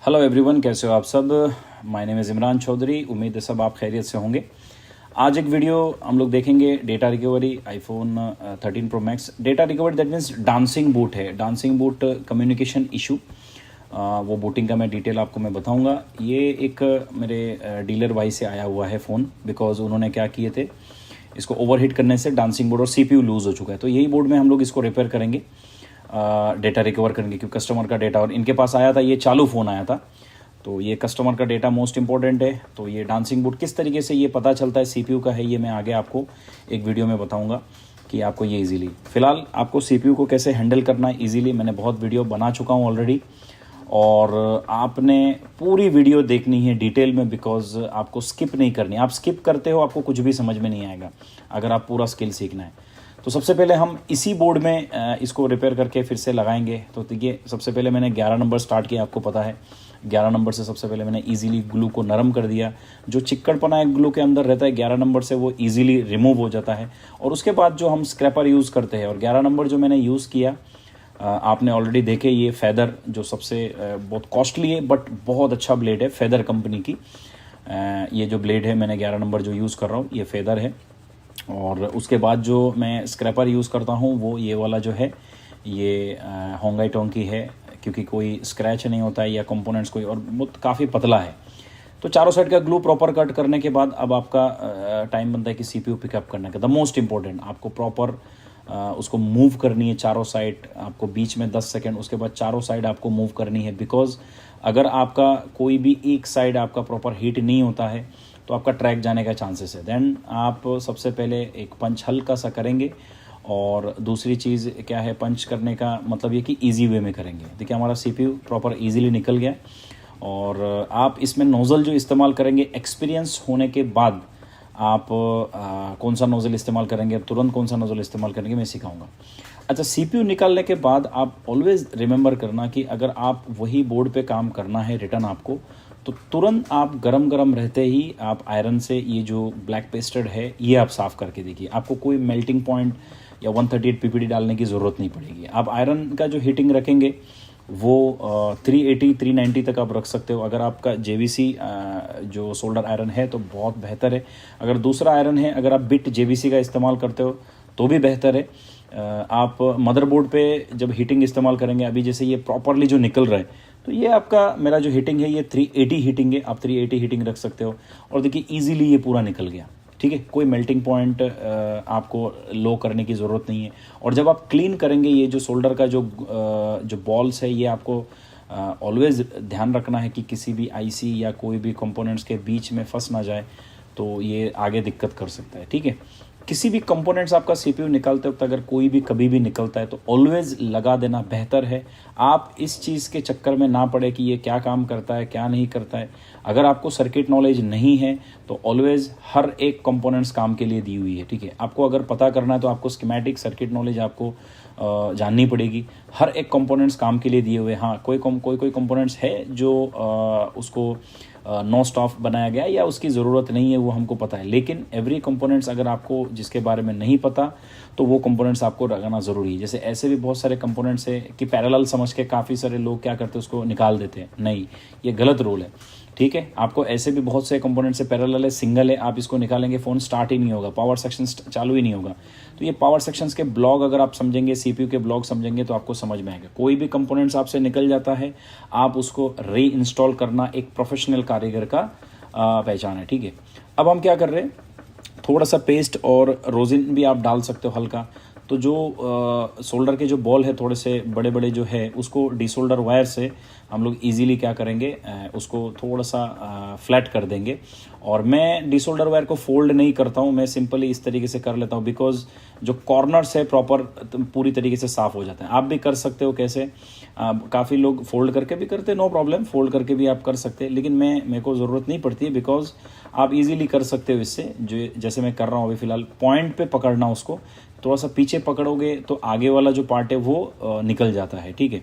Hello everyone, कैसे हो आप सब। My name is Imran Chaudhary. उम्मीद है सब आप खैरियत से होंगे। आज एक वीडियो हम लोग देखेंगे data recovery iPhone 13 pro max. Data recovery that means dancing boot है, डांसिंग बूट कम्युनिकेशन इशू। वो बूटिंग का मैं डिटेल आपको मैं बताऊंगा। ये एक मेरे डीलर भाई से आया हुआ है फ़ोन, बिकॉज उन्होंने क्या किए थे, इसको ओवरहीट करने से डांसिंग बोर्ड और सीपीयू लूज़ हो चुका है। तो यही बोर्ड में हम लोग इसको रिपेयर करेंगे, डेटा रिकवर करेंगे, क्योंकि कस्टमर का डेटा, और इनके पास आया था, ये चालू फ़ोन आया था, तो ये कस्टमर का डेटा मोस्ट इंपॉर्टेंट है। तो ये डांसिंग बूट किस तरीके से ये पता चलता है सीपीयू का है, ये मैं आगे आपको एक वीडियो में बताऊंगा कि आपको ये इजीली, फिलहाल आपको सीपीयू को कैसे हैंडल करना है इजीली। मैंने बहुत वीडियो बना चुका हूँ ऑलरेडी, और आपने पूरी वीडियो देखनी है डिटेल में, बिकॉज आपको स्किप नहीं करनी। आप स्किप करते हो आपको कुछ भी समझ में नहीं आएगा अगर आप पूरा स्किल सीखना है। तो सबसे पहले हम इसी बोर्ड में इसको रिपेयर करके फिर से लगाएंगे। तो देखिए, सबसे पहले मैंने 11 नंबर स्टार्ट किया, आपको पता है 11 नंबर से सबसे पहले मैंने इजीली ग्लू को नरम कर दिया। जो चिक्कड़पना है ग्लू के अंदर रहता है 11 नंबर से, वो इजीली रिमूव हो जाता है। और उसके बाद जो हम स्क्रैपर यूज़ करते हैं, और 11 नंबर जो मैंने यूज़ किया, आपने ऑलरेडी देखे, ये फेदर जो सबसे बहुत कॉस्टली है बट बहुत अच्छा ब्लेड है, फेदर कंपनी की। ये जो ब्लेड है, मैंने 11 नंबर जो यूज़ कर रहा हूँ ये फेदर है। और उसके बाद जो मैं स्क्रैपर यूज़ करता हूँ वो ये वाला जो है, ये होंगाई टोंकी है, क्योंकि कोई स्क्रैच नहीं होता है या कंपोनेंट्स कोई, और बहुत काफ़ी पतला है। तो चारों साइड का ग्लू प्रॉपर कट करने के बाद अब आपका टाइम बनता है कि सीपीयू पिकअप करने का। द मोस्ट इम्पोर्टेंट, आपको प्रॉपर उसको मूव करनी है चारों साइड, आपको बीच में 10 सेकेंड, उसके बाद चारों साइड आपको मूव करनी है। बिकॉज अगर आपका कोई भी एक साइड आपका प्रॉपर हीट नहीं होता है तो आपका ट्रैक जाने का चांसेस है। देन आप सबसे पहले एक पंच हल्का सा करेंगे, और दूसरी चीज़ क्या है, पंच करने का मतलब ये कि इजी वे में करेंगे। देखिए, हमारा सीपीयू प्रॉपर इजीली निकल गया। और आप इसमें नोज़ल जो इस्तेमाल करेंगे, एक्सपीरियंस होने के बाद आप कौन सा नोज़ल इस्तेमाल करेंगे, तुरंत कौन सा नोज़ल इस्तेमाल करेंगे, मैं सिखाऊंगा। अच्छा, सीपीयू निकालने के बाद आप ऑलवेज़ रिमेंबर करना कि अगर आप वही बोर्ड पे काम करना है रिटर्न आपको, तो तुरंत आप गरम गरम रहते ही आप आयरन से ये जो ब्लैक पेस्टेड है ये आप साफ़ करके देखिए। आपको कोई मेल्टिंग पॉइंट या 138 पीपीडी डालने की ज़रूरत नहीं पड़ेगी। आप आयरन का जो हीटिंग रखेंगे वो 380 390 तक आप रख सकते हो। अगर आपका जेवीसी जो सोल्डर आयरन है तो बहुत बेहतर है। अगर दूसरा आयरन है, अगर आप बिट जेवीसी का इस्तेमाल करते हो तो भी बेहतर है। आप मदरबोर्ड पे जब हीटिंग इस्तेमाल करेंगे, अभी जैसे ये प्रॉपरली जो निकल रहा है, तो ये आपका मेरा जो हीटिंग है ये 380 हीटिंग है, आप 380 हीटिंग रख सकते हो। और देखिए ईजीली ये पूरा निकल गया, ठीक है। कोई मेल्टिंग पॉइंट आपको लो करने की ज़रूरत नहीं है। और जब आप क्लीन करेंगे, ये जो सोल्डर का जो बॉल्स है, ये आपको ऑलवेज़ ध्यान रखना है कि किसी भी आईसी या कोई भी कंपोनेंट्स के बीच में फंस ना जाए, तो ये आगे दिक्कत कर सकता है, ठीक है। किसी भी कंपोनेंट्स आपका सीपीयू निकालते वक्त अगर कोई भी कभी भी निकलता है तो ऑलवेज़ लगा देना बेहतर है। आप इस चीज़ के चक्कर में ना पड़े कि ये क्या काम करता है क्या नहीं करता है। अगर आपको सर्किट नॉलेज नहीं है तो ऑलवेज़ हर एक कंपोनेंट्स काम के लिए दी हुई है, ठीक है। आपको अगर पता करना है तो आपको स्कीमेटिक सर्किट नॉलेज आपको जाननी पड़ेगी। हर एक कंपोनेंट्स काम के लिए दिए हुए। हाँ, कोई कंपोनेंट्स है जो उसको नो स्टॉप बनाया गया या उसकी ज़रूरत नहीं है, वो हमको पता है। लेकिन एवरी कंपोनेंट्स अगर आपको जिसके बारे में नहीं पता तो वो कंपोनेंट्स आपको लगाना ज़रूरी है। जैसे ऐसे भी बहुत सारे कंपोनेंट्स है कि पैरेलल समझ के काफ़ी सारे लोग क्या करते हैं, उसको निकाल देते हैं। नहीं, ये गलत रूल है, ठीक है। आपको ऐसे भी बहुत से कंपोनेंट्स है, पैरेलल है, सिंगल है, आप इसको निकालेंगे फ़ोन स्टार्ट ही नहीं होगा, पावर सेक्शन चालू ही नहीं होगा। तो ये पावर सेक्शंस के ब्लॉग अगर आप समझेंगे, सीपीयू के ब्लॉग समझेंगे, तो आपको समझ में आएगा। कोई भी कंपोनेंट्स आपसे निकल जाता है, आप उसको री इंस्टॉल करना एक प्रोफेशनल कारीगर का पहचान है, ठीक है। अब हम क्या कर रहे हैं, थोड़ा सा पेस्ट और रोजिन भी आप डाल सकते हो हल्का। तो जो सोल्डर के जो बॉल है थोड़े से बड़े बड़े जो है, उसको डिसोल्डर वायर से हम लोग इजीली क्या करेंगे, उसको थोड़ा सा फ्लैट कर देंगे। और मैं डिसोल्डर वायर को फोल्ड नहीं करता हूँ, मैं सिंपली इस तरीके से कर लेता हूँ, बिकॉज जो कॉर्नर्स है प्रॉपर पूरी तरीके से साफ़ हो जाता है। आप भी कर सकते हो, कैसे काफ़ी लोग फोल्ड करके भी करते हैं, नो प्रॉब्लम, फोल्ड करके भी आप कर सकते हैं। लेकिन मेरे को ज़रूरत नहीं पड़ती है, बिकॉज आप इजीली कर सकते हो इससे। जो जैसे मैं कर रहा हूँ अभी फ़िलहाल, पॉइंट पे पकड़ना, उसको थोड़ा सा पीछे पकड़ोगे तो आगे वाला जो पार्ट है वो निकल जाता है, ठीक है।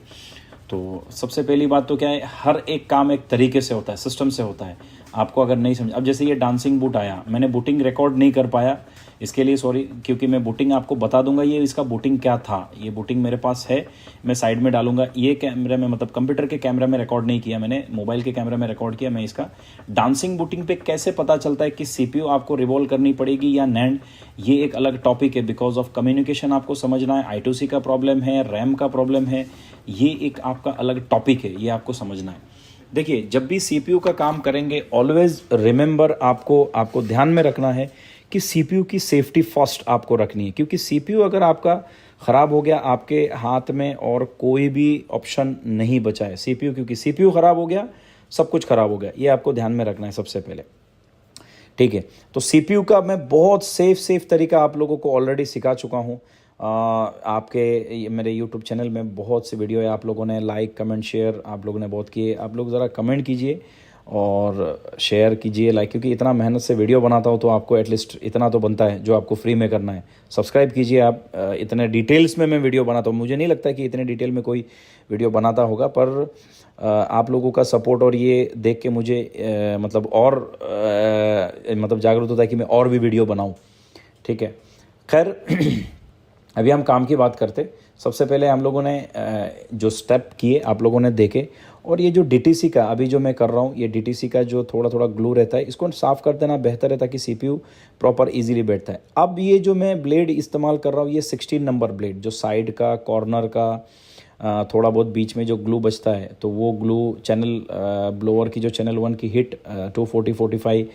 तो सबसे पहली बात तो क्या है, हर एक काम एक तरीके से होता है, सिस्टम से होता है। आपको अगर नहीं समझ, अब जैसे ये डांसिंग बूट आया, मैंने बूटिंग रिकॉर्ड नहीं कर पाया इसके लिए सॉरी, क्योंकि मैं बूटिंग आपको बता दूंगा ये इसका बूटिंग क्या था। ये बूटिंग मेरे पास है, मैं साइड में डालूंगा। ये कैमरे में मतलब कंप्यूटर के कैमरा में रिकॉर्ड नहीं किया मैंने, मोबाइल के कैमरा में रिकॉर्ड किया मैं इसका। डांसिंग बूटिंग पे कैसे पता चलता है कि सीपीयू आपको रिवॉल्व करनी पड़ेगी या नैंड, ये एक अलग टॉपिक है। बिकॉज ऑफ कम्युनिकेशन आपको समझना है, I2C का प्रॉब्लम है, रैम का प्रॉब्लम है, ये एक आपका अलग टॉपिक है, ये आपको समझना है। देखिए, जब भी सीपीयू का काम करेंगे ऑलवेज रिमेंबर, आपको ध्यान में रखना है कि सीपीयू की सेफ्टी फर्स्ट आपको रखनी है। क्योंकि सीपीयू अगर आपका ख़राब हो गया, आपके हाथ में और कोई भी ऑप्शन नहीं बचा है। सीपीयू, क्योंकि सीपीयू ख़राब हो गया सब कुछ ख़राब हो गया, ये आपको ध्यान में रखना है सबसे पहले, ठीक है। तो सीपीयू का मैं बहुत सेफ तरीका आप लोगों को ऑलरेडी सिखा चुका हूँ। आपके मेरे यूट्यूब चैनल में बहुत सी वीडियो है, आप लोगों ने लाइक कमेंट शेयर आप लोगों ने बहुत किए। आप लोग ज़रा कमेंट कीजिए और शेयर कीजिए, लाइक, क्योंकि इतना मेहनत से वीडियो बनाता हूँ तो आपको एटलीस्ट इतना तो बनता है जो आपको फ्री में करना है। सब्सक्राइब कीजिए आप। इतने डिटेल्स में मैं वीडियो बनाता हूँ, मुझे नहीं लगता कि इतने डिटेल में कोई वीडियो बनाता होगा, पर आप लोगों का सपोर्ट और ये देख के मुझे मतलब और मतलब जागरूक होता है कि मैं और भी वीडियो बनाऊँ, ठीक है। खैर अभी हम काम की बात करते। सबसे पहले हम लोगों ने जो स्टेप किए आप लोगों ने देखे, और ये जो डीटीसी का अभी जो मैं कर रहा हूँ, ये डीटीसी का जो थोड़ा ग्लू रहता है, इसको साफ़ कर देना बेहतर है ताकि सीपीयू प्रॉपर इजीली बैठता है। अब ये जो मैं ब्लेड इस्तेमाल कर रहा हूँ, ये 16 नंबर ब्लेड, जो साइड का, कॉर्नर का, थोड़ा बहुत बीच में जो ग्लू बचता है, तो वो ग्लू चैनल ब्लोअर की जो चैनल 1 की हिट 240-45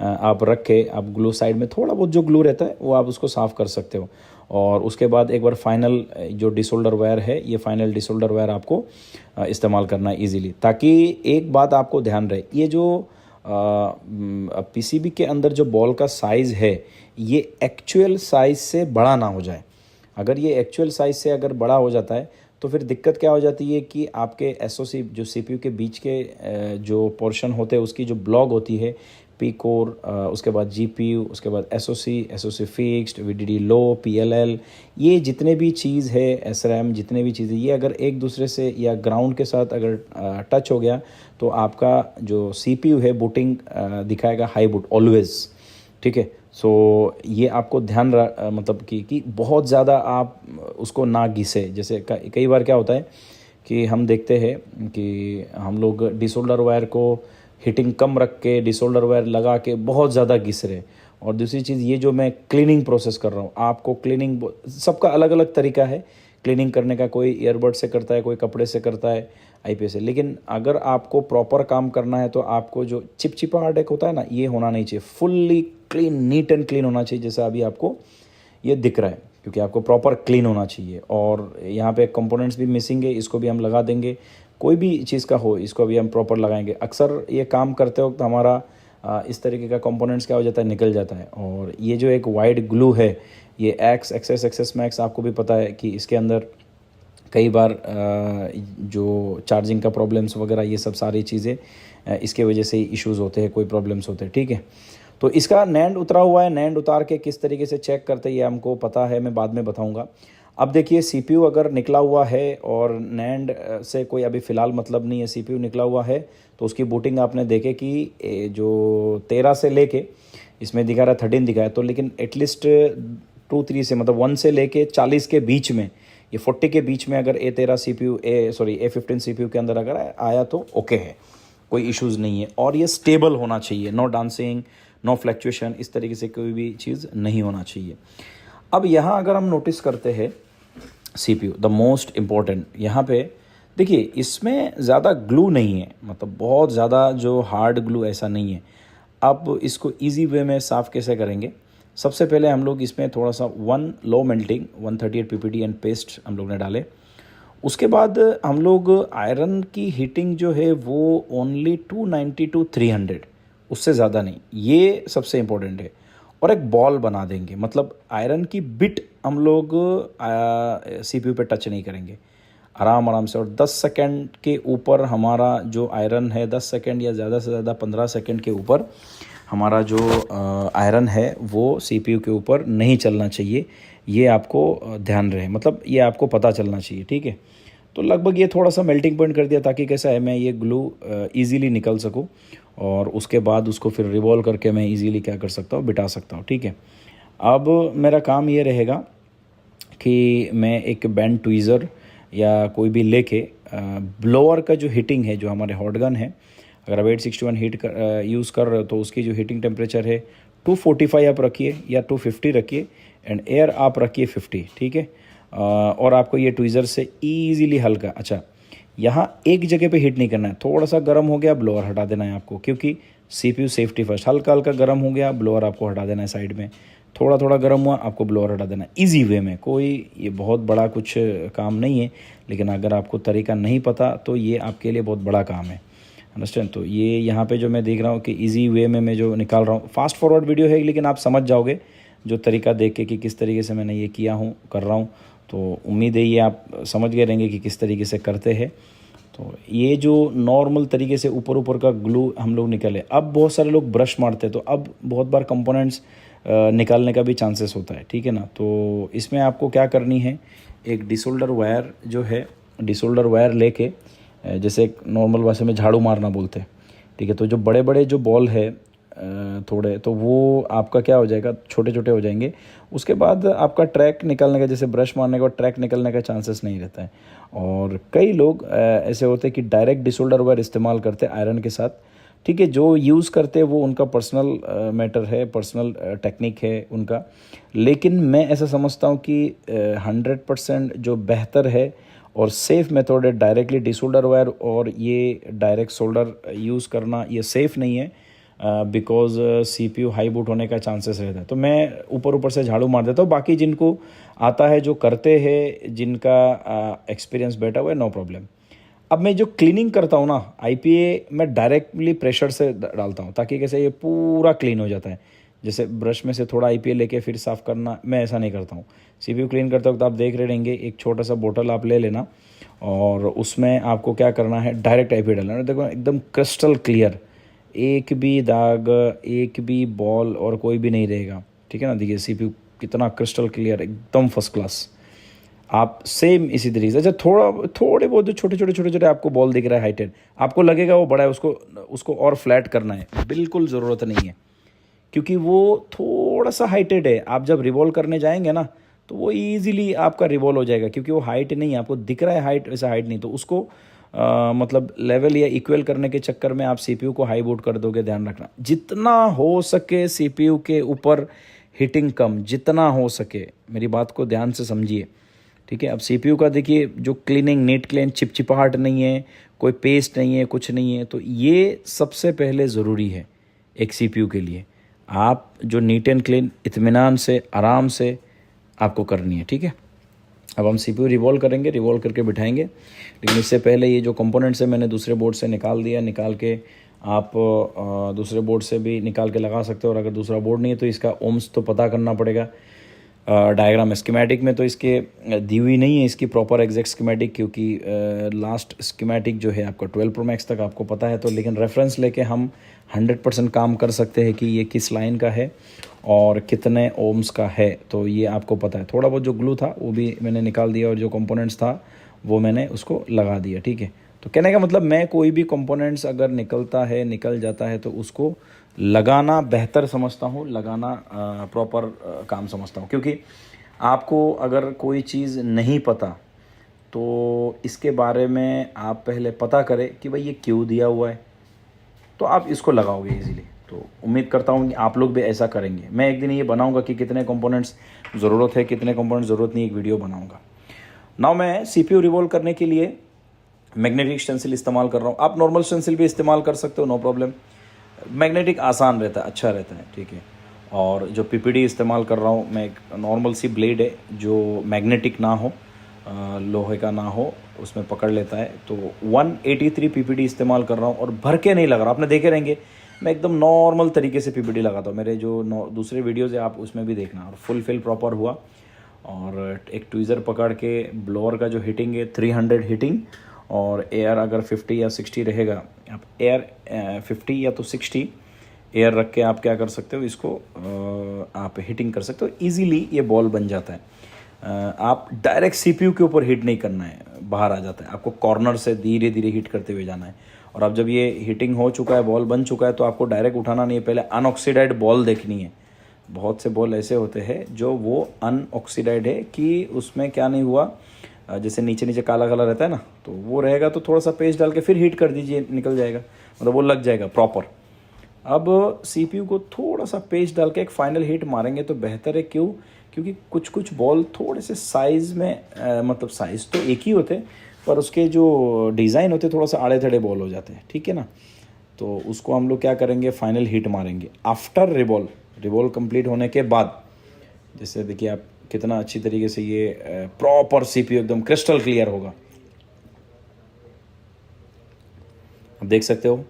आप रख के आप ग्लू साइड में थोड़ा बहुत जो ग्लू रहता है वो आप उसको साफ़ कर सकते हो। और उसके बाद एक बार फाइनल जो डिसोल्डर वायर है, ये फाइनल डिसोल्डर वायर आपको इस्तेमाल करना है ईजीली। ताकि एक बात आपको ध्यान रहे, ये जो पीसीबी के अंदर जो बॉल का साइज़ है ये एक्चुअल साइज़ से बड़ा ना हो जाए। अगर ये एक्चुअल साइज़ से अगर बड़ा हो जाता है तो फिर दिक्कत क्या हो जाती है कि आपके एसओसी जो सीपीयू के बीच के जो पोर्शन होते हैं उसकी जो ब्लॉक होती है, पी कोर, उसके बाद जीपीयू, उसके बाद एसओसी फिक्स्ड, वीडीडी लो, पीएलएल, ये जितने भी चीज़ है, एसरैम, जितने भी चीज़ें, ये अगर एक दूसरे से या ग्राउंड के साथ अगर टच हो गया तो आपका जो सीपीयू है बूटिंग दिखाएगा हाई बूट ऑलवेज, ठीक है। सो ये आपको ध्यान मतलब कि बहुत ज़्यादा आप उसको ना घिसे। जैसे कई बार क्या होता है कि हम देखते हैं कि हम लोग डिसोल्डर वायर को हीटिंग कम रख के डिसोल्डर वायर लगा के बहुत ज़्यादा घिस रहे। और दूसरी चीज़, ये जो मैं क्लीनिंग प्रोसेस कर रहा हूँ, आपको क्लीनिंग सबका अलग अलग तरीका है क्लीनिंग करने का। कोई ईयरबड से करता है, कोई कपड़े से करता है, आईपीएस से। लेकिन अगर आपको प्रॉपर काम करना है तो आपको जो चिपचिपाहट एक होता है ना, ये होना नहीं चाहिए। Fully clean, neat and clean होना चाहिए, जैसा अभी आपको ये दिख रहा है, क्योंकि आपको प्रॉपर क्लीन होना चाहिए। और यहाँ पे कंपोनेंट्स भी मिसिंग है, इसको भी हम लगा देंगे। कोई भी चीज़ का हो, इसको भी हम प्रॉपर लगाएंगे। अक्सर ये काम करते वक्त हमारा इस तरीके का कंपोनेंट्स क्या हो जाता है, निकल जाता है। और ये जो एक वाइड ग्लू है, ये एक्सेस मैक्स, आपको भी पता है कि इसके अंदर कई बार जो चार्जिंग का प्रॉब्लम्स वगैरह, ये सब सारी चीज़ें इसके वजह से ही इश्यूज़ होते हैं, कोई प्रॉब्लम्स होते हैं, ठीक है। तो इसका नैंड उतरा हुआ है, नैंड उतार के किस तरीके से चेक करते हैं ये हमको पता है, मैं बाद में बताऊंगा। अब देखिए, सीपीयू अगर निकला हुआ है और नैंड से कोई अभी फ़िलहाल मतलब नहीं है, सीपीयू निकला हुआ है, तो उसकी बूटिंग आपने देखे कि जो 13 से लेके इसमें दिखा रहा है 13 दिखाया, तो लेकिन एटलीस्ट 2-3 से मतलब 1 से लेके 40 के बीच में, ये 40 के बीच में अगर A13 सीपीयू A15 सीपीयू के अंदर अगर आया तो ओके है, कोई इश्यूज़ नहीं है। और ये स्टेबल होना चाहिए, नो डांसिंग, नो फ्लैक्चुएशन, इस तरीके से कोई भी चीज़ नहीं होना चाहिए। अब यहाँ अगर हम नोटिस करते हैं सीपीयू, द मोस्ट इम्पॉर्टेंट, यहाँ पे देखिए इसमें ज़्यादा ग्लू नहीं है, मतलब बहुत ज़्यादा जो हार्ड ग्लू ऐसा नहीं है। अब इसको इजी वे में साफ़ कैसे करेंगे? सबसे पहले हम लोग इसमें थोड़ा सा 1 low melting 138 PPT and paste हम लोग ने डाले। उसके बाद हम लोग आयरन की हीटिंग जो है वो ओनली 290 to 300, उससे ज़्यादा नहीं, ये सबसे इम्पोर्टेंट है। और एक बॉल बना देंगे, मतलब आयरन की बिट हम लोग सीपीयू पे टच नहीं करेंगे, आराम से। और 10 सेकंड के ऊपर हमारा जो आयरन है, 10 सेकंड या ज़्यादा से ज़्यादा 15 सेकंड के ऊपर हमारा जो आयरन है वो सीपीयू के ऊपर नहीं चलना चाहिए। ये आपको ध्यान रहे, मतलब ये आपको पता चलना चाहिए, ठीक है। तो लगभग ये थोड़ा सा मेल्टिंग पॉइंट कर दिया ताकि कैसा है, मैं ये ग्लू इजीली निकल सकूं और उसके बाद उसको फिर रिवॉल्व करके मैं इजीली क्या कर सकता हूँ, बिठा सकता हूँ, ठीक है। अब मेरा काम ये रहेगा कि मैं एक बैंड ट्वीज़र या कोई भी लेके ब्लोअर का जो हीटिंग है, जो हमारे हॉट गन है, अगर आप 861 हीट यूज़ कर रहे हो तो उसकी जो हीटिंग टेम्परेचर है 245 आप रखिए या 250 रखिए, एंड एयर आप रखिए 50, ठीक है। और आपको ये ट्वीज़र से ईजीली हल्का, अच्छा यहाँ एक जगह पे हीट नहीं करना है, थोड़ा सा गर्म हो गया ब्लोअर हटा देना है आपको, क्योंकि CPU सेफ्टी फर्स्ट। हल्का हल्का गर्म हो गया ब्लोअर आपको हटा देना है साइड में, थोड़ा थोड़ा गर्म हुआ आपको ब्लोअर हटा देना है, ईजी वे में। कोई ये बहुत बड़ा कुछ काम नहीं है, लेकिन अगर आपको तरीका नहीं पता तो ये आपके लिए बहुत बड़ा काम है, अंडरस्टैंड। तो ये यहाँ पे जो मैं देख रहा हूँ कि इजी वे में मैं जो निकाल रहा हूँ, फास्ट फॉरवर्ड वीडियो है लेकिन आप समझ जाओगे जो तरीका देख के कि किस तरीके से मैंने ये किया हूँ, कर रहा हूँ। तो उम्मीद है ये आप समझ गए रहेंगे कि किस तरीके से करते हैं। तो ये जो नॉर्मल तरीके से ऊपर ऊपर का ग्लू हम लोग निकाले, अब बहुत सारे लोग ब्रश मारते हैं तो अब बहुत बार कंपोनेंट्स निकालने का भी चांसेस होता है, ठीक है ना। तो इसमें आपको क्या करनी है, एक डिसोल्डर वायर जो है, डिसोल्डर वायर लेके, जैसे एक नॉर्मल भाषा में झाड़ू मारना बोलते हैं, ठीक है। तो जो बड़े बड़े जो बॉल है थोड़े, तो वो आपका क्या हो जाएगा, छोटे छोटे हो जाएंगे। उसके बाद आपका ट्रैक निकलने का, जैसे ब्रश मारने के बाद ट्रैक निकलने का चांसेस नहीं रहता है। और कई लोग ऐसे होते हैं कि डायरेक्ट डिसोल्डर वायर इस्तेमाल करते हैं आयरन के साथ, ठीक है। जो यूज़ करते हैं वो उनका पर्सनल मैटर है, पर्सनल टेक्निक है उनका। लेकिन मैं ऐसा समझता हूँ कि 100% जो बेहतर है और सेफ़ मेथड है डायरेक्टली डिसोल्डर वायर, और ये डायरेक्ट सोल्डर यूज़ करना ये सेफ़ नहीं है, बिकॉज CPU हाई बूट होने का चांसेस रहता है। तो मैं ऊपर ऊपर से झाड़ू मार देता हूँ। बाकी जिनको आता है, जो करते हैं, जिनका एक्सपीरियंस बैठा हुआ है, नो प्रॉब्लम। अब मैं जो क्लीनिंग करता हूँ ना, IPA मैं डायरेक्टली प्रेशर से डालता हूँ, ताकि कैसे ये पूरा क्लीन हो जाता है। जैसे ब्रश में से थोड़ा IPA लेके फिर साफ़ करना, मैं ऐसा नहीं करता हूँ। CPU क्लीन करते वक्त आप देख रहे रहेंगे, एक छोटा सा बोतल आप ले लेना और उसमें आपको क्या करना है, डायरेक्ट IPA डालना। देखो एकदम क्रिस्टल क्लियर, एक भी दाग, एक भी बॉल और कोई भी नहीं रहेगा, ठीक है ना। देखिए CPU कितना क्रिस्टल क्लियर, एकदम फर्स्ट क्लास। आप सेम इसी तरीके से, अच्छा थोड़े बहुत जो छोटे छोटे आपको बॉल दिख रहा है हाइटेड, आपको लगेगा वो बड़ा है, उसको और फ्लैट करना है, बिल्कुल ज़रूरत नहीं है, क्योंकि वो थोड़ा सा हाइटेड है। आप जब रिवॉल्व करने जाएंगे ना तो वो ईजिली आपका रिवॉल्व हो जाएगा, क्योंकि वो हाइट नहीं है, आपको दिख रहा है हाइट, वैसा हाइट नहीं। तो उसको मतलब लेवल या इक्वल करने के चक्कर में आप CPU को हाई बूट कर दोगे। ध्यान रखना, जितना हो सके CPU के ऊपर हीटिंग कम, जितना हो सके, मेरी बात को ध्यान से समझिए, ठीक है। अब CPU का देखिए, जो क्लीनिंग, नीट क्लीन, चिपचिपाहट नहीं है, कोई पेस्ट नहीं है, कुछ नहीं है, तो ये सबसे पहले ज़रूरी है एक CPU के लिए। आप जो नीट एंड क्लीन, इत्मीनान से, आराम से आपको करनी है, ठीक है। अब हम CPU रिवॉल्व करेंगे, रिवॉल्व करके बिठाएंगे, लेकिन इससे पहले ये जो कंपोनेंट्स है मैंने दूसरे बोर्ड से निकाल दिया। निकाल के आप दूसरे बोर्ड से भी निकाल के लगा सकते हो, और अगर दूसरा बोर्ड नहीं है तो इसका ओम्स तो पता करना पड़ेगा। डायग्राम स्कीमेटिक में तो इसके दी हुई नहीं है इसकी प्रॉपर एग्जैक्ट स्कीमेटिक, क्योंकि लास्ट स्कीमेटिक जो है आपका 12 Pro Max तक आपको पता है। तो लेकिन रेफरेंस लेके हम 100% काम कर सकते हैं कि ये किस लाइन का है और कितने ओम्स का है, तो ये आपको पता है। थोड़ा बहुत जो ग्लू था वो भी मैंने निकाल दिया, और जो कंपोनेंट्स था वो मैंने उसको लगा दिया, ठीक है। तो कहने का मतलब, मैं कोई भी कंपोनेंट्स अगर निकल जाता है तो उसको लगाना बेहतर समझता हूँ, लगाना प्रॉपर काम समझता हूँ। क्योंकि आपको अगर कोई चीज़ नहीं पता तो इसके बारे में आप पहले पता करें कि भाई ये क्यों दिया हुआ है, तो आप इसको लगाओगे इजीली। तो उम्मीद करता हूँ कि आप लोग भी ऐसा करेंगे। मैं एक दिन ये बनाऊंगा कि कितने कंपोनेंट्स ज़रूरत है, कितने कंपोनेंट्स ज़रूरत नहीं, एक वीडियो बनाऊंगा। नाउ मैं CPU रिवॉल्व करने के लिए मैग्नेटिक स्टेंसिल इस्तेमाल कर रहा हूँ। आप नॉर्मल स्टेंसिल भी इस्तेमाल कर सकते हो, नो प्रॉब्लम। मैग्नेटिक आसान रहता है, अच्छा रहता है, ठीक है। और जो PPD इस्तेमाल कर रहा हूँ मैं, एक नॉर्मल सी ब्लेड है जो मैग्नेटिक ना हो, लोहे का ना हो, उसमें पकड़ लेता है। तो 183 PPD इस्तेमाल कर रहा हूँ, और भर के नहीं लगा रहा। आपने देखे रहेंगे मैं एकदम नॉर्मल तरीके से PPD लगाता हूँ। मेरे जो दूसरे वीडियोज़ है आप उसमें भी देखना, और फुल फिल प्रॉपर हुआ। और एक ट्वीज़र पकड़ के ब्लोअर का जो हीटिंग है 300 हीटिंग, और एयर अगर 50 या 60 रहेगा, आप एयर 50 या तो 60 एयर रख के आप क्या कर सकते हो, इसको आप हीटिंग कर सकते हो इजीली। ये बॉल बन जाता है। आप डायरेक्ट CPU के ऊपर हीट नहीं करना है, बाहर आ जाता है। आपको कॉर्नर से धीरे धीरे हीट करते हुए जाना है। और अब जब ये हीटिंग हो चुका है, बॉल बन चुका है, तो आपको डायरेक्ट उठाना नहीं है, पहले अनऑक्सीडाइड बॉल देखनी है। बहुत से बॉल ऐसे होते हैं जो वो अनऑक्सीडाइड है कि उसमें क्या नहीं हुआ, जैसे नीचे नीचे काला काला रहता है ना, तो वो रहेगा तो थोड़ा सा पेस्ट डाल के फिर हीट कर दीजिए, निकल जाएगा, मतलब वो लग जाएगा प्रॉपर। अब CPU को थोड़ा सा पेस्ट डाल के एक फाइनल हीट मारेंगे तो बेहतर है। क्यों? क्योंकि कुछ कुछ बॉल थोड़े से साइज़ में मतलब साइज़ तो एक ही होते पर उसके जो डिज़ाइन होते थोड़ा सा आड़े टेढ़े बॉल हो जाते हैं, ठीक है ना। तो उसको हम लोग क्या करेंगे, फाइनल हीट मारेंगे आफ्टर रिवॉल्व कंप्लीट होने के बाद। जैसे देखिए आप कितना अच्छी तरीके से ये प्रॉपर CPU एकदम क्रिस्टल क्लियर होगा, आप देख सकते हो,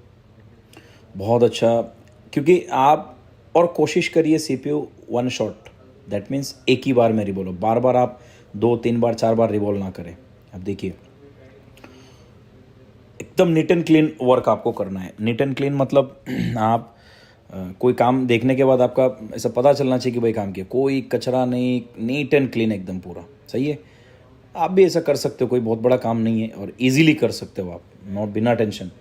बहुत अच्छा। क्योंकि आप और कोशिश करिए CPU one shot, that means एक ही बार में रिवॉल्व, बार बार आप 2-3 बार 4 बार रिवॉल्व ना करें। अब देखिए एकदम नीट एंड क्लीन वर्क आपको करना है। नीट एंड क्लीन मतलब आप कोई काम देखने के बाद आपका ऐसा पता चलना चाहिए कि भाई काम किया, कोई कचरा नहीं, नीट एंड क्लीन एकदम पूरा सही है। आप भी ऐसा कर सकते हो, कोई बहुत बड़ा काम नहीं है और इजीली कर सकते हो आप, नॉट बिना टेंशन।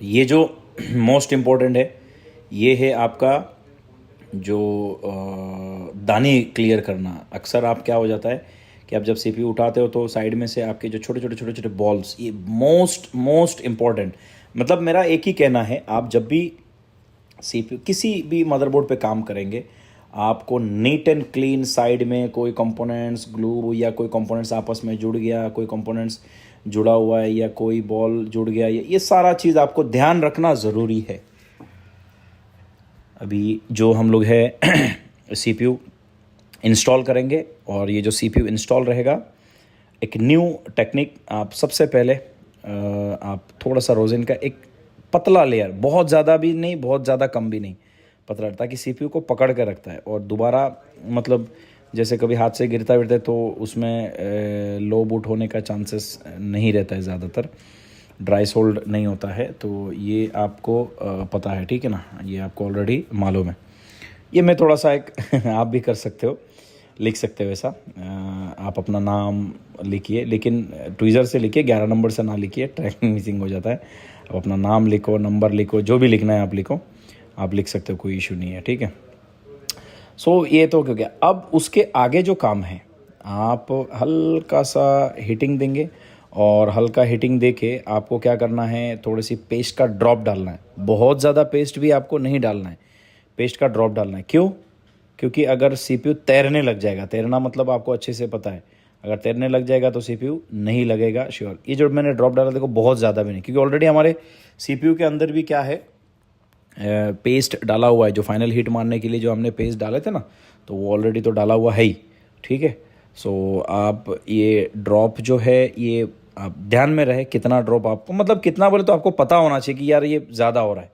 ये जो मोस्ट इम्पोर्टेंट है, ये है आपका जो दाने क्लियर करना। अक्सर आप क्या हो जाता है कि आप जब CPU उठाते हो तो साइड में से आपके जो छोटे छोटे छोटे छोटे बॉल्स, ये मोस्ट इम्पॉर्टेंट। मतलब मेरा एक ही कहना है, आप जब भी CPU किसी भी मदरबोर्ड पे काम करेंगे, आपको नीट एंड क्लीन साइड में कोई कंपोनेंट्स ग्लू या कोई कंपोनेंट्स आपस में जुड़ गया, कोई कंपोनेंट्स जुड़ा हुआ है या कोई बॉल जुड़ गया, ये सारा चीज़ आपको ध्यान रखना ज़रूरी है। अभी जो हम लोग है CPU इंस्टॉल करेंगे और ये जो CPU इंस्टॉल रहेगा, एक न्यू टेक्निक, आप सबसे पहले आप थोड़ा सा रोज़िन का एक पतला लेयर, बहुत ज़्यादा भी नहीं बहुत ज़्यादा कम भी नहीं, पतला, ताकि CPU को पकड़ कर रखता है। और दोबारा मतलब जैसे कभी हाथ से गिरता विरता है तो उसमें लो बूट होने का चांसेस नहीं रहता है, ज़्यादातर ड्राई सोल्ड नहीं होता है, तो ये आपको पता है, ठीक है ना, ये आपको ऑलरेडी मालूम है। ये मैं थोड़ा सा एक आप भी कर सकते हो, लिख सकते हो ऐसा, आप अपना नाम लिखिए, लेकिन ट्विज़र से लिखिए, 11 नंबर से ना लिखिए, ट्रैकिंग मिसिंग हो जाता है। आप अपना नाम लिखो, नंबर लिखो, जो भी लिखना है आप लिखो, आप लिख सकते हो, कोई इशू नहीं है, ठीक है। सो ये तो हो गया। अब उसके आगे जो काम है, आप हल्का सा हीटिंग देंगे और हल्का हीटिंग दे के आपको क्या करना है, थोड़ी सी पेस्ट का ड्रॉप डालना है। बहुत ज़्यादा पेस्ट भी आपको नहीं डालना है, पेस्ट का ड्रॉप डालना है। क्यों? क्योंकि अगर CPU तैरने लग जाएगा, तैरना मतलब आपको अच्छे से पता है, अगर तैरने लग जाएगा तो CPU नहीं लगेगा श्योर। ये जो मैंने ड्रॉप डाला देखो, बहुत ज़्यादा भी नहीं, क्योंकि ऑलरेडी हमारे CPU के अंदर भी क्या है, पेस्ट डाला हुआ है। जो फाइनल हीट मारने के लिए जो हमने पेस्ट डाले थे ना, तो वो ऑलरेडी तो डाला हुआ है ही, ठीक है। सो आप ये ड्रॉप जो है, ये आप ध्यान में रहे कितना ड्रॉप आपको, मतलब कितना बोले तो आपको पता होना चाहिए कि यार ये ज़्यादा हो रहा है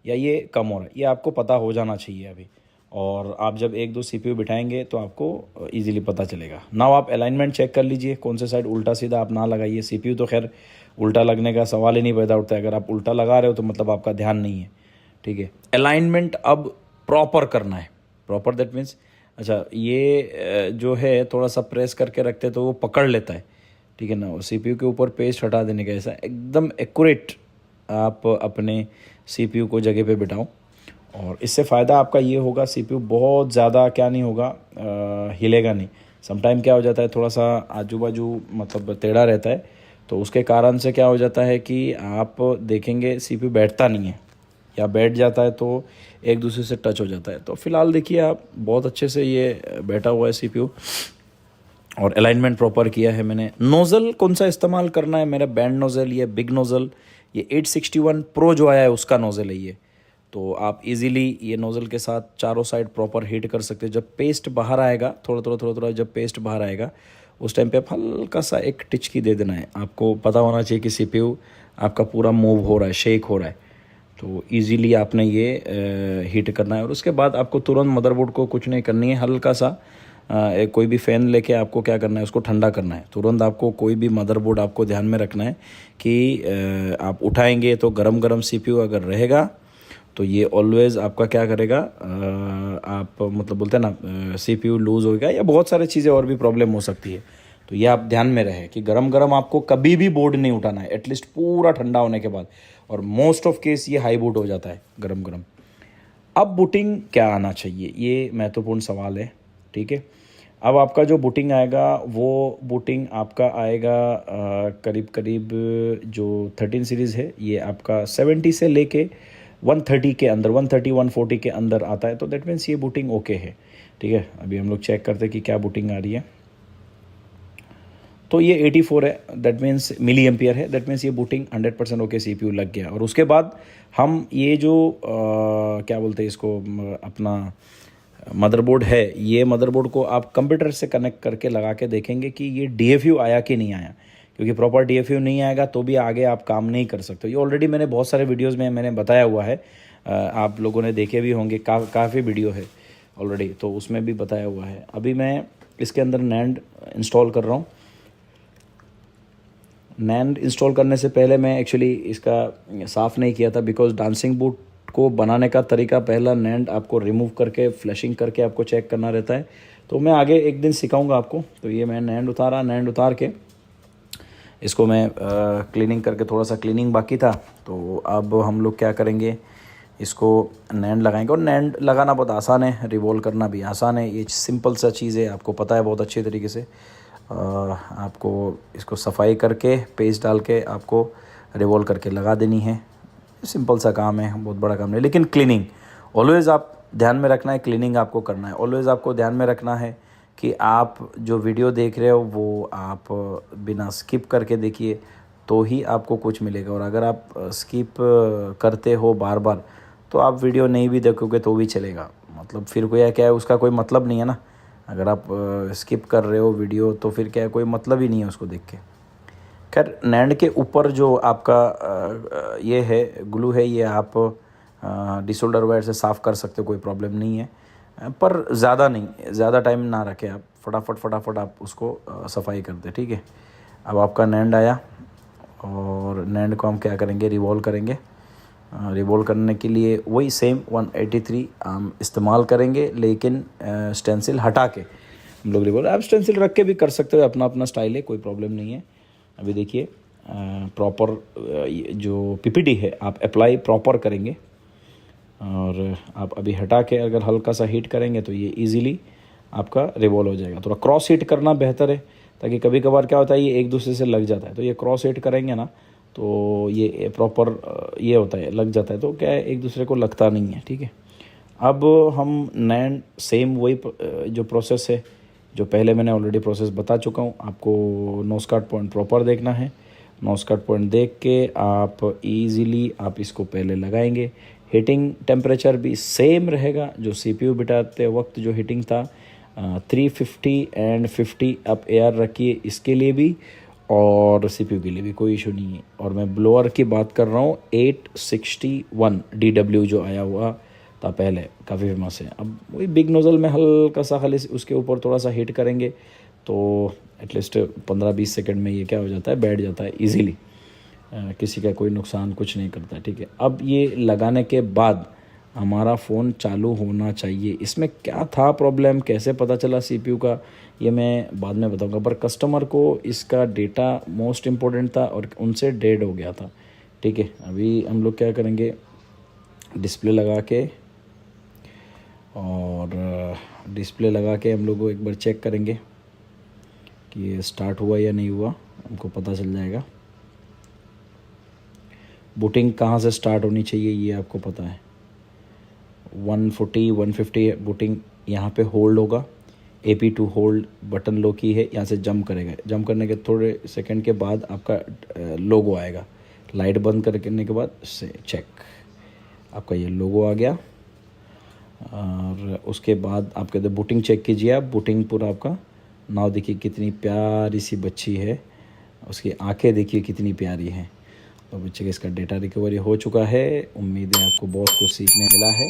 या ये कम हो रहा है, ये आपको पता हो जाना चाहिए अभी। और आप जब 1-2 CPU बिठाएंगे तो आपको इजीली पता चलेगा। नाउ आप अलाइनमेंट चेक कर लीजिए, कौन से साइड उल्टा सीधा आप ना लगाइए। CPU तो खैर उल्टा लगने का सवाल ही नहीं पैदा उठता है, अगर आप उल्टा लगा रहे हो तो मतलब आपका ध्यान नहीं है, ठीक है। अलाइनमेंट अब प्रॉपर करना है, प्रॉपर दैट मीन्स, अच्छा ये जो है थोड़ा सा प्रेस करके रखते तो वो पकड़ लेता है, ठीक है ना। CPU के ऊपर पेस्ट हटा देने का, ऐसा एकदम एक्यूरेट आप अपने CPU को जगह पे बिठाओ। और इससे फ़ायदा आपका ये होगा, CPU बहुत ज़्यादा क्या नहीं होगा, हिलेगा नहीं। समटाइम क्या हो जाता है, थोड़ा सा आजू बाजू मतलब टेढ़ा रहता है, तो उसके कारण से क्या हो जाता है कि आप देखेंगे CPU बैठता नहीं है, या बैठ जाता है तो एक दूसरे से टच हो जाता है। तो फिलहाल देखिए आप बहुत अच्छे से ये बैठा हुआ है CPU, और अलाइनमेंट प्रॉपर किया है मैंने। नोज़ल कौन सा इस्तेमाल करना है, मेरा बैंड नोज़ल, ये बिग नोज़ल, ये 861 प्रो जो आया है उसका नोज़ल है ये। तो आप इजीली ये नोज़ल के साथ चारों साइड प्रॉपर हीट कर सकते हो। जब पेस्ट बाहर आएगा, थोड़ा जब पेस्ट बाहर आएगा, उस टाइम पे आप हल्का सा एक टिचकी दे देना है। आपको पता होना चाहिए कि CPU आपका पूरा मूव हो रहा है, शेक हो रहा है, तो इजीली आपने ये हीट करना है। और उसके बाद आपको तुरंत मदरबोर्ड को कुछ नहीं करनी है, हल्का सा कोई भी फ़ैन लेके आपको क्या करना है, उसको ठंडा करना है तुरंत। आपको कोई भी मदरबोर्ड आपको ध्यान में रखना है कि आप उठाएंगे तो गरम CPU अगर रहेगा तो ये ऑलवेज़ आपका क्या करेगा, आप मतलब बोलते हैं ना CPU लूज़ होगा, या बहुत सारी चीज़ें और भी प्रॉब्लम हो सकती है। तो ये आप ध्यान में रहे कि गरम गरम आपको कभी भी बोर्ड नहीं उठाना है, एटलीस्ट पूरा ठंडा होने के बाद। और मोस्ट ऑफ केस ये हाई बूट हो जाता है गरम गरम। अब बूटिंग क्या आना चाहिए, ये महत्वपूर्ण सवाल है, ठीक है। अब आपका जो बूटिंग आएगा वो बूटिंग आपका आएगा करीब करीब जो 13 सीरीज़ है ये आपका 70 से लेके 130 के अंदर, 130 140 के अंदर आता है। तो दैट मीन्स ये बूटिंग ओके है, ठीक है। अभी हम लोग चेक करते हैं कि क्या बूटिंग आ रही है। तो ये 84 है, दैट मीन्स मिली एम्पियर है, दैट मीन्स ये बूटिंग 100% ओके, CPU लग गया। और उसके बाद हम ये जो क्या बोलते हैं इसको, अपना मदरबोर्ड है, ये मदरबोर्ड को आप कंप्यूटर से कनेक्ट करके लगा के देखेंगे कि ये DFU आया कि नहीं आया, क्योंकि प्रॉपर DFU नहीं आएगा तो भी आगे आप काम नहीं कर सकते। ये ऑलरेडी मैंने बहुत सारे वीडियोज़ में मैंने बताया हुआ है, आप लोगों ने देखे भी होंगे, काफ़ी वीडियो है ऑलरेडी, तो उसमें भी बताया हुआ है। अभी मैं इसके अंदर NAND इंस्टॉल कर रहा हूँ। NAND इंस्टॉल करने से पहले मैं एक्चुअली इसका साफ़ नहीं किया था, बिकॉज डांसिंग बूट को बनाने का तरीका, पहला NAND आपको रिमूव करके फ्लैशिंग करके आपको चेक करना रहता है। तो मैं आगे एक दिन सिखाऊंगा आपको। तो ये मैं NAND उतार के इसको मैं क्लीनिंग करके, थोड़ा सा क्लीनिंग बाकी था, तो अब हम लोग क्या करेंगे, इसको NAND लगाएंगे। और NAND लगाना बहुत आसान है, रिवॉल्व करना भी आसान है, ये सिंपल सा चीज़ है, आपको पता है बहुत अच्छे तरीके से। आपको इसको सफाई करके पेस्ट डाल के आपको रिवॉल्व करके लगा देनी है। सिंपल सा काम है, बहुत बड़ा काम नहीं। लेकिन क्लीनिंग ऑलवेज़ आप ध्यान में रखना है, क्लीनिंग आपको करना है। ऑलवेज़ आपको ध्यान में रखना है कि आप जो वीडियो देख रहे हो वो आप बिना स्किप करके देखिए, तो ही आपको कुछ मिलेगा। और अगर आप स्किप करते हो बार बार, तो आप वीडियो नहीं भी देखोगे तो भी चलेगा, मतलब फिर कोई क्या है, उसका कोई मतलब नहीं है ना। अगर आप स्किप कर रहे हो वीडियो तो फिर क्या है, कोई मतलब ही नहीं है उसको देख के। खैर, NAND के ऊपर जो आपका ये है ग्लू है, ये आप डिसोल्डर वायर से साफ़ कर सकते हो, कोई प्रॉब्लम नहीं है। पर ज़्यादा नहीं, ज़्यादा टाइम ना रखें आप, फटाफट आप उसको सफाई कर दें, ठीक है। अब आपका NAND आया और NAND को हम क्या करेंगे, रिवॉल्व करेंगे। रिवॉल्व करने के लिए वही सेम 183 हम इस्तेमाल करेंगे, लेकिन स्टेंसिल हटा के हम लोग रिवॉल्व। आप स्टेंसिल रख के भी कर सकते हो, अपना अपना स्टाइल है, कोई प्रॉब्लम नहीं है। अभी देखिए प्रॉपर जो PPT है आप अप्लाई प्रॉपर करेंगे, और आप अभी हटा के अगर हल्का सा हीट करेंगे तो ये इजीली आपका रिवॉल्व हो जाएगा। थोड़ा क्रॉस हीट करना बेहतर है, ताकि कभी कभार क्या होता है ये एक दूसरे से लग जाता है, तो ये क्रॉस हीट करेंगे ना तो ये प्रॉपर ये होता है, लग जाता है, तो क्या है एक दूसरे को लगता नहीं है, ठीक है। अब हम NAND सेम वही जो प्रोसेस है जो पहले मैंने ऑलरेडी प्रोसेस बता चुका हूँ। आपको नोज कट पॉइंट प्रॉपर देखना है, नोज कट पॉइंट देख के आप इजीली आप इसको पहले लगाएंगे। हीटिंग टेम्परेचर भी सेम रहेगा, जो CPU बिठाते वक्त जो हीटिंग था 350 एंड 50 आप AR रखिए, इसके लिए भी और CPU के लिए भी कोई इशू नहीं है। और मैं ब्लोअर की बात कर रहा हूँ 861 DW जो आया हुआ था पहले, काफ़ी फेमस है। अब वही बिग नोज़ल में हल्का सा खाली उसके ऊपर थोड़ा सा हीट करेंगे तो एटलीस्ट 15-20 सेकंड में ये क्या हो जाता है, बैठ जाता है इजीली, किसी का कोई नुकसान कुछ नहीं करता है, ठीक है। अब ये लगाने के बाद हमारा फ़ोन चालू होना चाहिए। इसमें क्या था प्रॉब्लम, कैसे पता चला CPU का, ये मैं बाद में बताऊंगा। पर कस्टमर को इसका डेटा मोस्ट इम्पोर्टेंट था और उनसे डेड हो गया था, ठीक है। अभी हम लोग क्या करेंगे, डिस्प्ले लगा के, और डिस्प्ले लगा के हम लोग को एक बार चेक करेंगे कि ये स्टार्ट हुआ या नहीं हुआ, हमको पता चल जाएगा। बूटिंग कहाँ से स्टार्ट होनी चाहिए ये आपको पता है, 140 150 बूटिंग यहाँ पे होल्ड होगा, AP2 होल्ड बटन लो की है, यहाँ से जंप करेगा। जंप करने के थोड़े सेकंड के बाद आपका लोगो आएगा, लाइट बंद करने के बाद से चेक, आपका ये लोगो आ गया। और उसके बाद आप कहते बूटिंग चेक कीजिए, आप बूटिंग पूरा आपका नाव देखिए कितनी प्यारी सी बच्ची है, उसकी आंखें देखिए कितनी प्यारी हैं। तो बच्चे का इसका डेटा रिकवरी हो चुका है। उम्मीद है आपको बहुत कुछ सीखने मिला है।